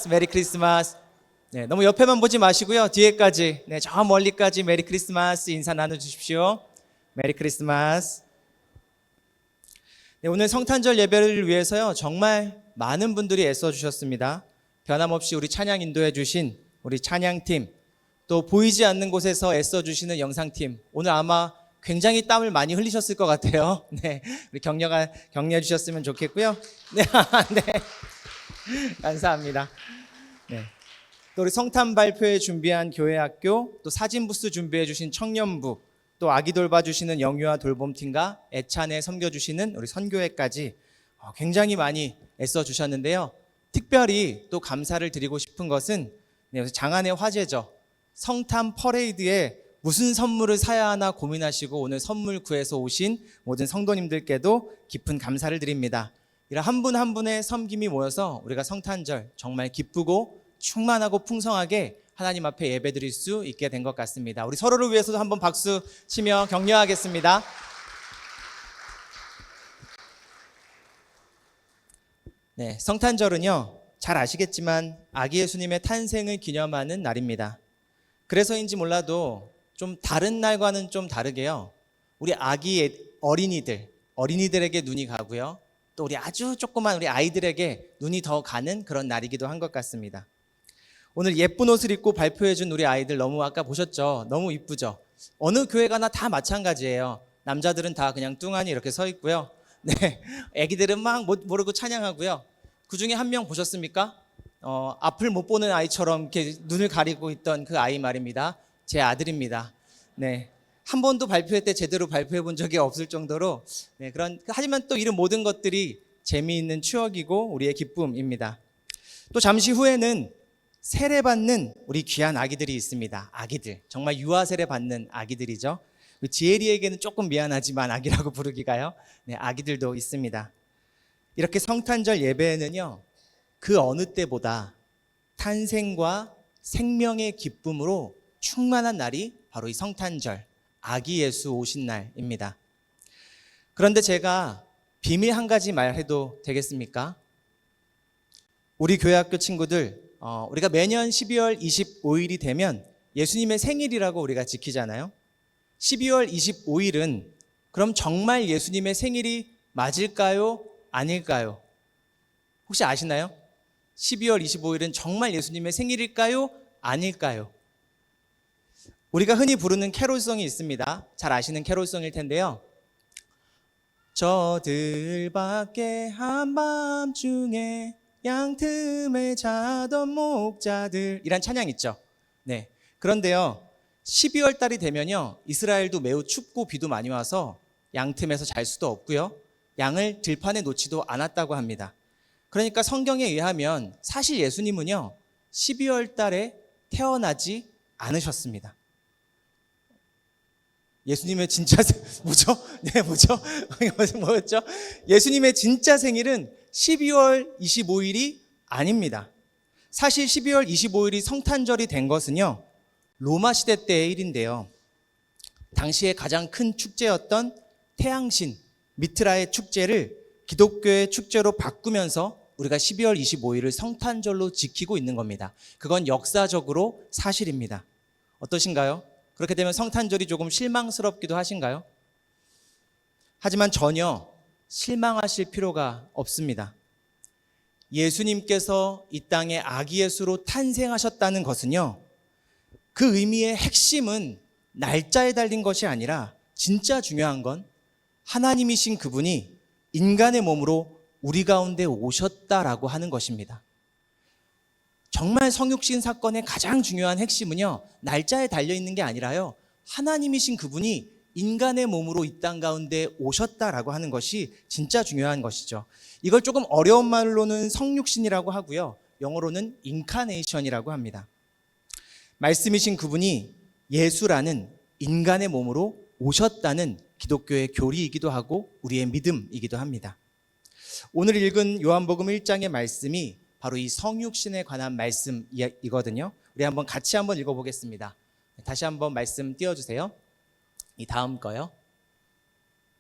메리 크리스마스. 네, 너무 옆에만 보지 마시고요. 뒤에까지, 네, 저 멀리까지 메리 크리스마스 인사 나눠주십시오. 메리 크리스마스. 네, 오늘 성탄절 예배를 위해서요, 정말 많은 분들이 애써주셨습니다. 변함없이 우리 찬양 인도해 주신 우리 찬양팀, 또 보이지 않는 곳에서 애써주시는 영상팀, 오늘 아마 굉장히 땀을 많이 흘리셨을 것 같아요. 네, 우리 격려해 주셨으면 좋겠고요. 네, 네. 감사합니다. 네. 또 우리 성탄 발표회 준비한 교회학교, 또 사진 부스 준비해 주신 청년부, 또 아기 돌봐주시는 영유아 돌봄팀과 애찬에 섬겨주시는 우리 선교회까지 굉장히 많이 애써 주셨는데요. 특별히 또 감사를 드리고 싶은 것은 장안의 화제죠. 성탄 퍼레이드에 무슨 선물을 사야 하나 고민하시고 오늘 선물 구해서 오신 모든 성도님들께도 깊은 감사를 드립니다. 이런 한 분 한 분의 섬김이 모여서 우리가 성탄절 정말 기쁘고 충만하고 풍성하게 하나님 앞에 예배드릴 수 있게 된 것 같습니다. 우리 서로를 위해서도 한번 박수 치며 격려하겠습니다. 네, 성탄절은요, 잘 아시겠지만 아기 예수님의 탄생을 기념하는 날입니다. 그래서인지 몰라도 좀 다른 날과는 좀 다르게요, 우리 아기 어린이들에게 눈이 가고요, 또 우리 아주 조그만 우리 아이들에게 눈이 더 가는 그런 날이기도 한 것 같습니다. 오늘 예쁜 옷을 입고 발표해준 우리 아이들 너무 아까 보셨죠? 너무 이쁘죠? 어느 교회 가나 다 마찬가지예요. 남자들은 다 그냥 뚱하니 이렇게 서 있고요. 네, 애기들은 막 모르고 찬양하고요. 그 중에 한 명 보셨습니까? 앞을 못 보는 아이처럼 이렇게 눈을 가리고 있던 그 아이 말입니다. 제 아들입니다. 네, 한 번도 발표회 때 제대로 발표해 본 적이 없을 정도로, 네, 하지만 또 이런 모든 것들이 재미있는 추억이고 우리의 기쁨입니다. 또 잠시 후에는 세례받는 우리 귀한 아기들이 있습니다. 아기들, 정말 유아 세례 받는 아기들이죠. 지혜리에게는 조금 미안하지만 아기라고 부르기가요. 네, 아기들도 있습니다. 이렇게 성탄절 예배에는요, 그 어느 때보다 탄생과 생명의 기쁨으로 충만한 날이 바로 이 성탄절, 아기 예수 오신 날입니다. 그런데 제가 비밀 한 가지 말해도 되겠습니까? 우리 교회학교 친구들, 우리가 매년 12월 25일이 되면 예수님의 생일이라고 우리가 지키잖아요. 12월 25일은 그럼 정말 예수님의 생일이 맞을까요? 아닐까요? 혹시 아시나요? 12월 25일은 정말 예수님의 생일일까요? 아닐까요? 우리가 흔히 부르는 캐롤송이 있습니다. 잘 아시는 캐롤송일 텐데요. 저들밖에 한밤중에 양틈에 자던 목자들, 이란 찬양 있죠. 네. 그런데요, 12월 달이 되면요, 이스라엘도 매우 춥고 비도 많이 와서 양틈에서 잘 수도 없고요, 양을 들판에 놓지도 않았다고 합니다. 그러니까 성경에 의하면 사실 예수님은요, 12월 달에 태어나지 않으셨습니다. 예수님의 진짜 뭐죠? 네, 뭐죠? 뭐였죠? 예수님의 진짜 생일은 12월 25일이 아닙니다. 사실 12월 25일이 성탄절이 된 것은요, 로마 시대 때의 일인데요, 당시에 가장 큰 축제였던 태양신 미트라의 축제를 기독교의 축제로 바꾸면서 우리가 12월 25일을 성탄절로 지키고 있는 겁니다. 그건 역사적으로 사실입니다. 어떠신가요? 그렇게 되면 성탄절이 조금 실망스럽기도 하신가요? 하지만 전혀 실망하실 필요가 없습니다. 예수님께서 이 땅에 아기 예수로 탄생하셨다는 것은요, 그 의미의 핵심은 날짜에 달린 것이 아니라 진짜 중요한 건 하나님이신 그분이 인간의 몸으로 우리 가운데 오셨다라고 하는 것입니다. 정말 성육신 사건의 가장 중요한 핵심은요, 날짜에 달려있는 게 아니라요, 하나님이신 그분이 인간의 몸으로 이 땅 가운데 오셨다라고 하는 것이 진짜 중요한 것이죠. 이걸 조금 어려운 말로는 성육신이라고 하고요, 영어로는 인카네이션이라고 합니다. 말씀이신 그분이 예수라는 인간의 몸으로 오셨다는 기독교의 교리이기도 하고 우리의 믿음이기도 합니다. 오늘 읽은 요한복음 1장의 말씀이 바로 이 성육신에 관한 말씀이거든요. 우리 같이 한번 읽어보겠습니다. 다시 한번 말씀 띄워주세요. 이 다음 거요.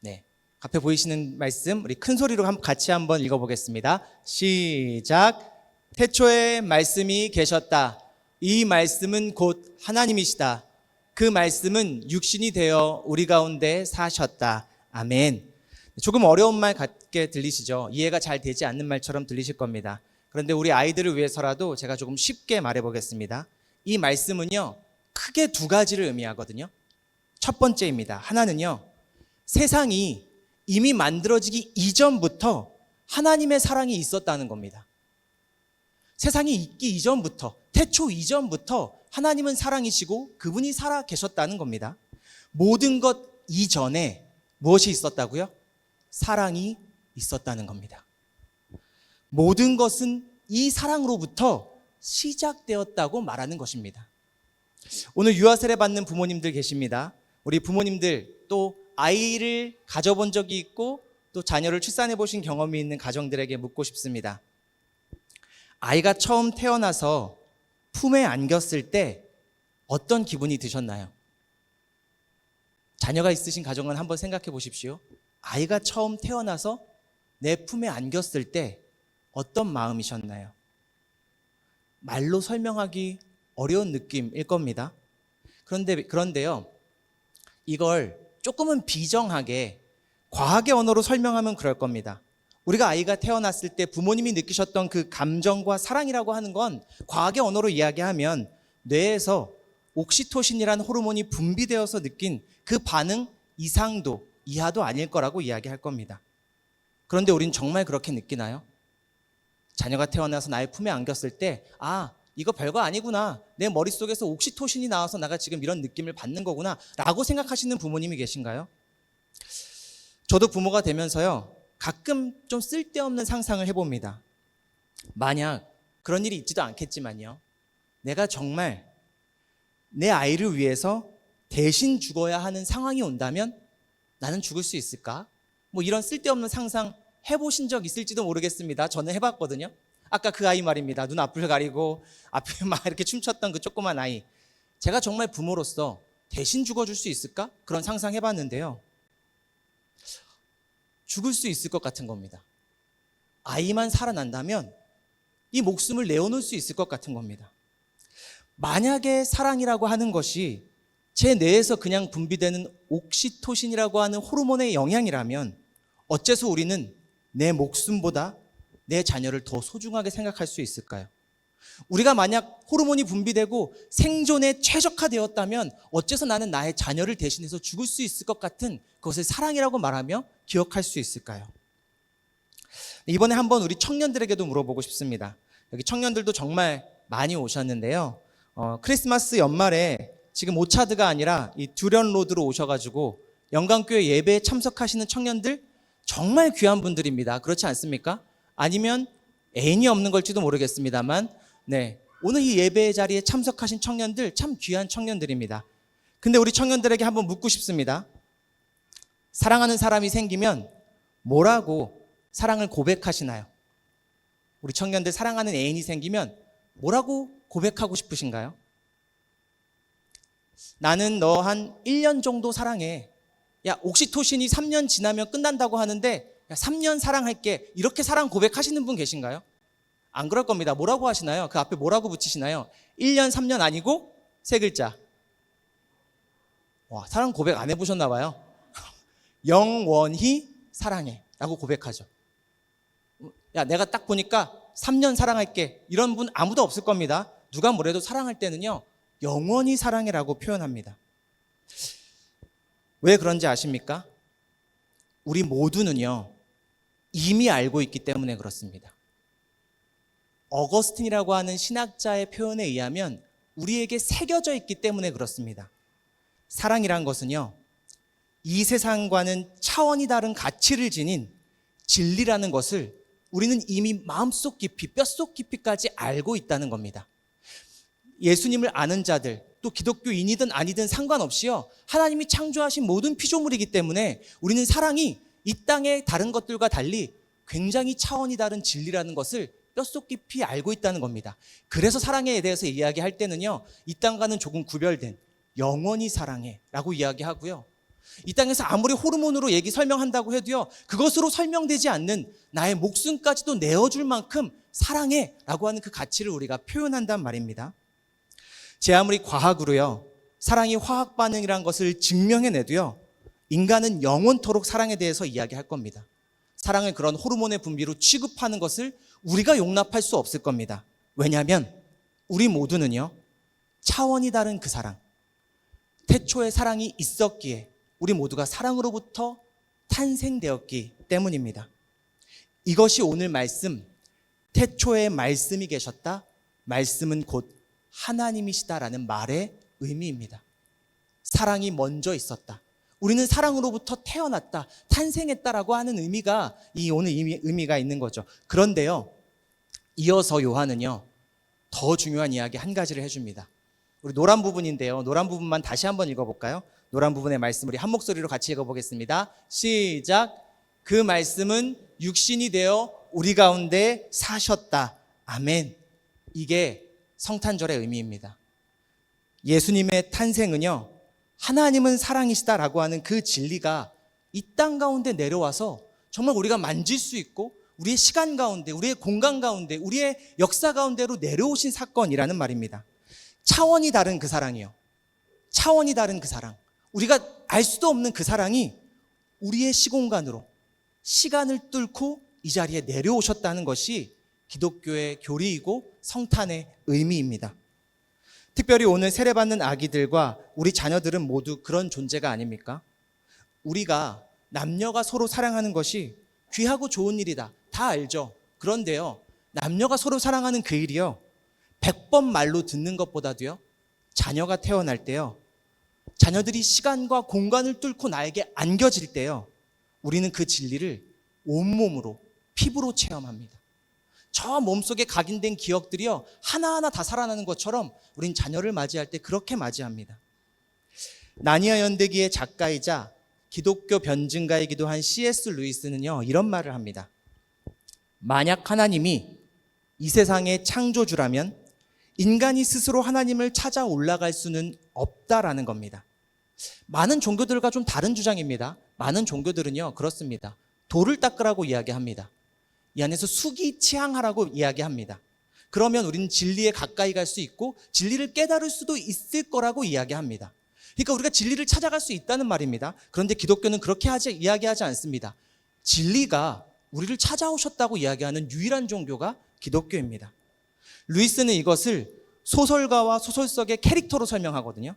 네, 앞에 보이시는 말씀 우리 큰 소리로 같이 한번 읽어보겠습니다. 시작. 태초에 말씀이 계셨다. 이 말씀은 곧 하나님이시다. 그 말씀은 육신이 되어 우리 가운데 사셨다. 아멘. 조금 어려운 말 같게 들리시죠? 이해가 잘 되지 않는 말처럼 들리실 겁니다. 그런데 우리 아이들을 위해서라도 제가 조금 쉽게 말해보겠습니다. 이 말씀은요, 크게 두 가지를 의미하거든요. 첫 번째입니다. 하나는요, 세상이 이미 만들어지기 이전부터 하나님의 사랑이 있었다는 겁니다. 세상이 있기 이전부터, 태초 이전부터 하나님은 사랑이시고 그분이 살아 계셨다는 겁니다. 모든 것 이전에 무엇이 있었다고요? 사랑이 있었다는 겁니다. 모든 것은 이 사랑으로부터 시작되었다고 말하는 것입니다. 오늘 유아 세례 받는 부모님들 계십니다. 우리 부모님들 또 아이를 가져본 적이 있고 또 자녀를 출산해 보신 경험이 있는 가정들에게 묻고 싶습니다. 아이가 처음 태어나서 품에 안겼을 때 어떤 기분이 드셨나요? 자녀가 있으신 가정은 한번 생각해 보십시오. 아이가 처음 태어나서 내 품에 안겼을 때 어떤 마음이셨나요? 말로 설명하기 어려운 느낌일 겁니다. 그런데요, 이걸 조금은 비정하게 과학의 언어로 설명하면 그럴 겁니다. 우리가 아이가 태어났을 때 부모님이 느끼셨던 그 감정과 사랑이라고 하는 건 과학의 언어로 이야기하면 뇌에서 옥시토신이라는 호르몬이 분비되어서 느낀 그 반응 이상도 이하도 아닐 거라고 이야기할 겁니다. 그런데 우린 정말 그렇게 느끼나요? 자녀가 태어나서 나의 품에 안겼을 때 이거 별거 아니구나. 내 머릿속에서 옥시토신이 나와서 내가 지금 이런 느낌을 받는 거구나 라고 생각하시는 부모님이 계신가요? 저도 부모가 되면서요, 가끔 좀 쓸데없는 상상을 해봅니다. 만약 그런 일이 있지도 않겠지만요, 내가 정말 내 아이를 위해서 대신 죽어야 하는 상황이 온다면 나는 죽을 수 있을까? 이런 쓸데없는 상상 해보신 적 있을지도 모르겠습니다. 저는 해봤거든요. 아까 그 아이 말입니다. 눈 앞을 가리고 앞에 막 이렇게 춤췄던 그 조그만 아이. 제가 정말 부모로서 대신 죽어줄 수 있을까? 그런 상상 해봤는데요, 죽을 수 있을 것 같은 겁니다. 아이만 살아난다면 이 목숨을 내어놓을 수 있을 것 같은 겁니다. 만약에 사랑이라고 하는 것이 제 뇌에서 그냥 분비되는 옥시토신이라고 하는 호르몬의 영향이라면 어째서 우리는 내 목숨보다 내 자녀를 더 소중하게 생각할 수 있을까요? 우리가 만약 호르몬이 분비되고 생존에 최적화되었다면 어째서 나는 나의 자녀를 대신해서 죽을 수 있을 것 같은 그것을 사랑이라고 말하며 기억할 수 있을까요? 이번에 한번 우리 청년들에게도 물어보고 싶습니다. 여기 청년들도 정말 많이 오셨는데요, 크리스마스 연말에 지금 오차드가 아니라 이 듀런 로드로 오셔가지고 영광교회 예배에 참석하시는 청년들 정말 귀한 분들입니다. 그렇지 않습니까? 아니면 애인이 없는 걸지도 모르겠습니다만, 오늘 이 예배 자리에 참석하신 청년들 참 귀한 청년들입니다. 근데 우리 청년들에게 한번 묻고 싶습니다. 사랑하는 사람이 생기면 뭐라고 사랑을 고백하시나요? 우리 청년들 사랑하는 애인이 생기면 뭐라고 고백하고 싶으신가요? 나는 너 한 1년 정도 사랑해. 야, 옥시토신이 3년 지나면 끝난다고 하는데 3년 사랑할게. 이렇게 사랑 고백하시는 분 계신가요? 안 그럴 겁니다. 뭐라고 하시나요? 그 앞에 뭐라고 붙이시나요? 1년, 3년 아니고 세 글자. 와, 사랑 고백 안 해보셨나 봐요. 영원히 사랑해 라고 고백하죠. 야, 내가 딱 보니까 3년 사랑할게. 이런 분 아무도 없을 겁니다. 누가 뭐래도 사랑할 때는요, 영원히 사랑해라고 표현합니다. 왜 그런지 아십니까? 우리 모두는요, 이미 알고 있기 때문에 그렇습니다. 어거스틴이라고 하는 신학자의 표현에 의하면 우리에게 새겨져 있기 때문에 그렇습니다. 사랑이란 것은요, 이 세상과는 차원이 다른 가치를 지닌 진리라는 것을 우리는 이미 마음속 깊이, 뼛속 깊이까지 알고 있다는 겁니다. 예수님을 아는 자들, 또 기독교인이든 아니든 상관없이요, 하나님이 창조하신 모든 피조물이기 때문에 우리는 사랑이 이 땅의 다른 것들과 달리 굉장히 차원이 다른 진리라는 것을 뼛속 깊이 알고 있다는 겁니다. 그래서 사랑에 대해서 이야기할 때는요, 이 땅과는 조금 구별된 영원히 사랑해 라고 이야기하고요, 이 땅에서 아무리 호르몬으로 설명한다고 해도요, 그것으로 설명되지 않는 나의 목숨까지도 내어줄 만큼 사랑해 라고 하는 그 가치를 우리가 표현한단 말입니다. 제 아무리 과학으로요, 사랑이 화학 반응이라는 것을 증명해내도요, 인간은 영원토록 사랑에 대해서 이야기할 겁니다. 사랑을 그런 호르몬의 분비로 취급하는 것을 우리가 용납할 수 없을 겁니다. 왜냐하면 우리 모두는요, 차원이 다른 그 사랑, 태초에 사랑이 있었기에 우리 모두가 사랑으로부터 탄생되었기 때문입니다. 이것이 오늘 말씀, 태초에 말씀이 계셨다, 말씀은 곧 하나님이시다라는 말의 의미입니다. 사랑이 먼저 있었다, 우리는 사랑으로부터 태어났다, 탄생했다라고 하는 의미가 오늘 의미가 있는 거죠. 그런데요, 이어서 요한은요, 더 중요한 이야기 한 가지를 해줍니다. 우리 노란 부분인데요, 노란 부분만 다시 한번 읽어볼까요? 노란 부분의 말씀 우리 한 목소리로 같이 읽어보겠습니다. 시작. 그 말씀은 육신이 되어 우리 가운데 사셨다. 아멘. 이게 성탄절의 의미입니다. 예수님의 탄생은요, 하나님은 사랑이시다라고 하는 그 진리가 이 땅 가운데 내려와서 정말 우리가 만질 수 있고 우리의 시간 가운데, 우리의 공간 가운데, 우리의 역사 가운데로 내려오신 사건이라는 말입니다. 차원이 다른 그 사랑이요, 차원이 다른 그 사랑, 우리가 알 수도 없는 그 사랑이 우리의 시공간으로 시간을 뚫고 이 자리에 내려오셨다는 것이 기독교의 교리이고 성탄의 의미입니다. 특별히 오늘 세례받는 아기들과 우리 자녀들은 모두 그런 존재가 아닙니까? 우리가 남녀가 서로 사랑하는 것이 귀하고 좋은 일이다, 다 알죠. 그런데요, 남녀가 서로 사랑하는 그 일이요, 100번 말로 듣는 것보다도요, 자녀가 태어날 때요, 자녀들이 시간과 공간을 뚫고 나에게 안겨질 때요, 우리는 그 진리를 온몸으로, 피부로 체험합니다. 저 몸속에 각인된 기억들이요, 하나하나 다 살아나는 것처럼 우린 자녀를 맞이할 때 그렇게 맞이합니다. 나니아 연대기의 작가이자 기독교 변증가이기도 한 C.S. 루이스는요, 이런 말을 합니다. 만약 하나님이 이 세상의 창조주라면 인간이 스스로 하나님을 찾아 올라갈 수는 없다라는 겁니다. 많은 종교들과 좀 다른 주장입니다. 많은 종교들은요, 그렇습니다. 돌을 닦으라고 이야기합니다. 이 안에서 수기치항하라고 이야기합니다. 그러면 우리는 진리에 가까이 갈 수 있고 진리를 깨달을 수도 있을 거라고 이야기합니다. 그러니까 우리가 진리를 찾아갈 수 있다는 말입니다. 그런데 기독교는 그렇게 이야기하지 않습니다. 진리가 우리를 찾아오셨다고 이야기하는 유일한 종교가 기독교입니다. 루이스는 이것을 소설가와 소설 속의 캐릭터로 설명하거든요.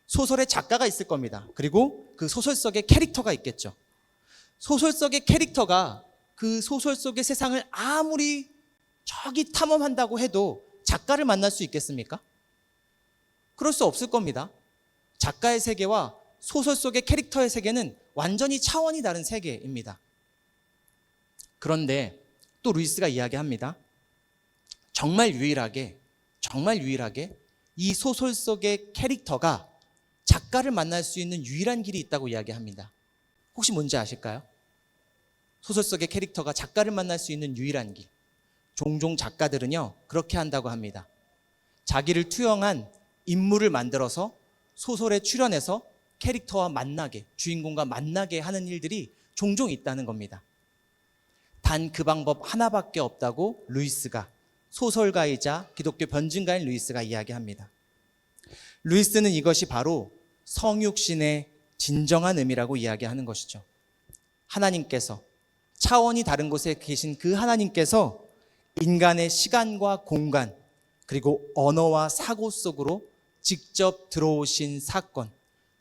소설의 작가가 있을 겁니다. 그리고 그 소설 속의 캐릭터가 있겠죠. 소설 속의 캐릭터가 그 소설 속의 세상을 아무리 저기 탐험한다고 해도 작가를 만날 수 있겠습니까? 그럴 수 없을 겁니다. 작가의 세계와 소설 속의 캐릭터의 세계는 완전히 차원이 다른 세계입니다. 그런데 또 루이스가 이야기합니다. 정말 유일하게 이 소설 속의 캐릭터가 작가를 만날 수 있는 유일한 길이 있다고 이야기합니다. 혹시 뭔지 아실까요? 소설 속의 캐릭터가 작가를 만날 수 있는 유일한 길. 종종 작가들은요, 그렇게 한다고 합니다. 자기를 투영한 인물을 만들어서 소설에 출연해서 캐릭터와 만나게, 주인공과 만나게 하는 일들이 종종 있다는 겁니다. 단 그 방법 하나밖에 없다고 루이스가, 소설가이자 기독교 변증가인 루이스가 이야기합니다. 루이스는 이것이 바로 성육신의 진정한 의미라고 이야기하는 것이죠. 하나님께서, 차원이 다른 곳에 계신 그 하나님께서 인간의 시간과 공간, 그리고 언어와 사고 속으로 직접 들어오신 사건,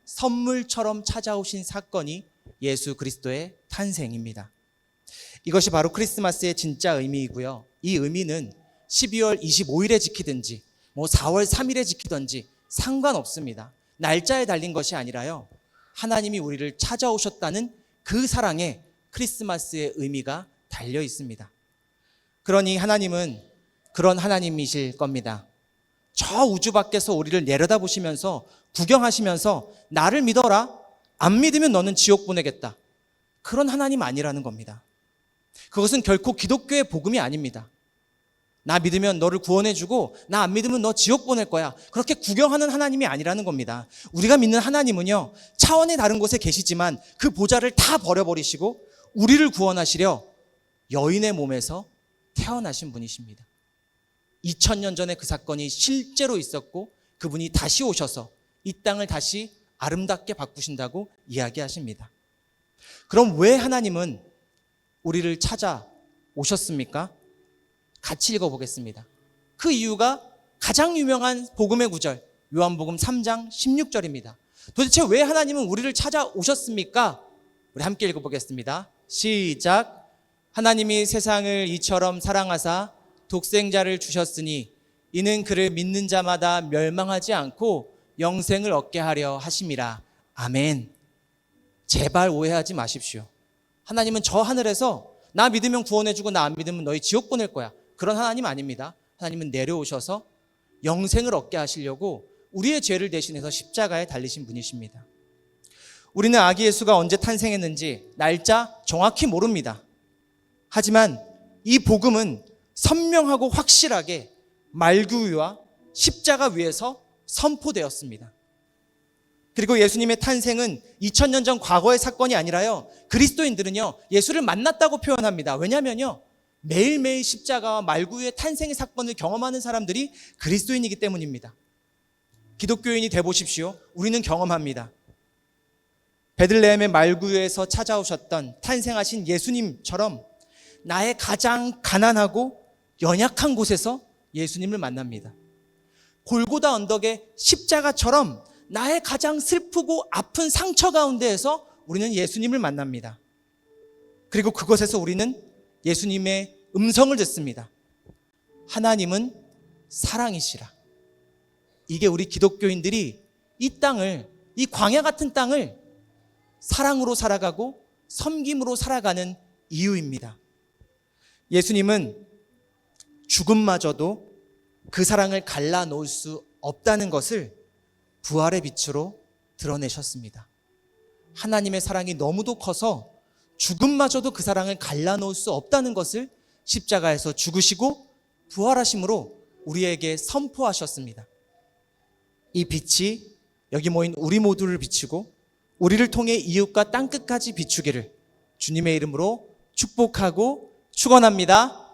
선물처럼 찾아오신 사건이 예수 그리스도의 탄생입니다. 이것이 바로 크리스마스의 진짜 의미이고요. 이 의미는 12월 25일에 지키든지 4월 3일에 지키든지 상관없습니다. 날짜에 달린 것이 아니라요, 하나님이 우리를 찾아오셨다는 그 사랑에 크리스마스의 의미가 달려 있습니다. 그러니 하나님은 그런 하나님이실 겁니다. 저 우주 밖에서 우리를 내려다보시면서 구경하시면서 나를 믿어라, 안 믿으면 너는 지옥 보내겠다, 그런 하나님 아니라는 겁니다. 그것은 결코 기독교의 복음이 아닙니다. 나 믿으면 너를 구원해주고 나 안 믿으면 너 지옥 보낼 거야, 그렇게 구경하는 하나님이 아니라는 겁니다. 우리가 믿는 하나님은요, 차원이 다른 곳에 계시지만 그 보좌를 다 버려버리시고 우리를 구원하시려 여인의 몸에서 태어나신 분이십니다. 2000년 전에 그 사건이 실제로 있었고 그분이 다시 오셔서 이 땅을 다시 아름답게 바꾸신다고 이야기하십니다. 그럼 왜 하나님은 우리를 찾아오셨습니까? 같이 읽어보겠습니다. 그 이유가 가장 유명한 복음의 구절, 요한복음 3장 16절입니다. 도대체 왜 하나님은 우리를 찾아오셨습니까? 우리 함께 읽어보겠습니다. 시작. 하나님이 세상을 이처럼 사랑하사 독생자를 주셨으니 이는 그를 믿는 자마다 멸망하지 않고 영생을 얻게 하려 하심이라. 아멘. 제발 오해하지 마십시오. 하나님은 저 하늘에서 나 믿으면 구원해주고 나 안 믿으면 너희 지옥 보낼 거야, 그런 하나님 아닙니다. 하나님은 내려오셔서 영생을 얻게 하시려고 우리의 죄를 대신해서 십자가에 달리신 분이십니다. 우리는 아기 예수가 언제 탄생했는지 날짜 정확히 모릅니다. 하지만 이 복음은 선명하고 확실하게 말구유와 십자가 위에서 선포되었습니다. 그리고 예수님의 탄생은 2000년 전 과거의 사건이 아니라요, 그리스도인들은요 예수를 만났다고 표현합니다. 왜냐면요, 매일매일 십자가와 말구유의 탄생의 사건을 경험하는 사람들이 그리스도인이기 때문입니다. 기독교인이 되보십시오. 우리는 경험합니다. 베들레헴의 말구유에서 찾아오셨던 탄생하신 예수님처럼 나의 가장 가난하고 연약한 곳에서 예수님을 만납니다. 골고다 언덕의 십자가처럼 나의 가장 슬프고 아픈 상처 가운데에서 우리는 예수님을 만납니다. 그리고 그곳에서 우리는 예수님의 음성을 듣습니다. 하나님은 사랑이시라. 이게 우리 기독교인들이 이 땅을, 이 광야 같은 땅을 사랑으로 살아가고 섬김으로 살아가는 이유입니다. 예수님은 죽음마저도 그 사랑을 갈라놓을 수 없다는 것을 부활의 빛으로 드러내셨습니다. 하나님의 사랑이 너무도 커서 죽음마저도 그 사랑을 갈라놓을 수 없다는 것을 십자가에서 죽으시고 부활하심으로 우리에게 선포하셨습니다. 이 빛이 여기 모인 우리 모두를 비추고 우리를 통해 이웃과 땅끝까지 비추기를 주님의 이름으로 축복하고 축원합니다.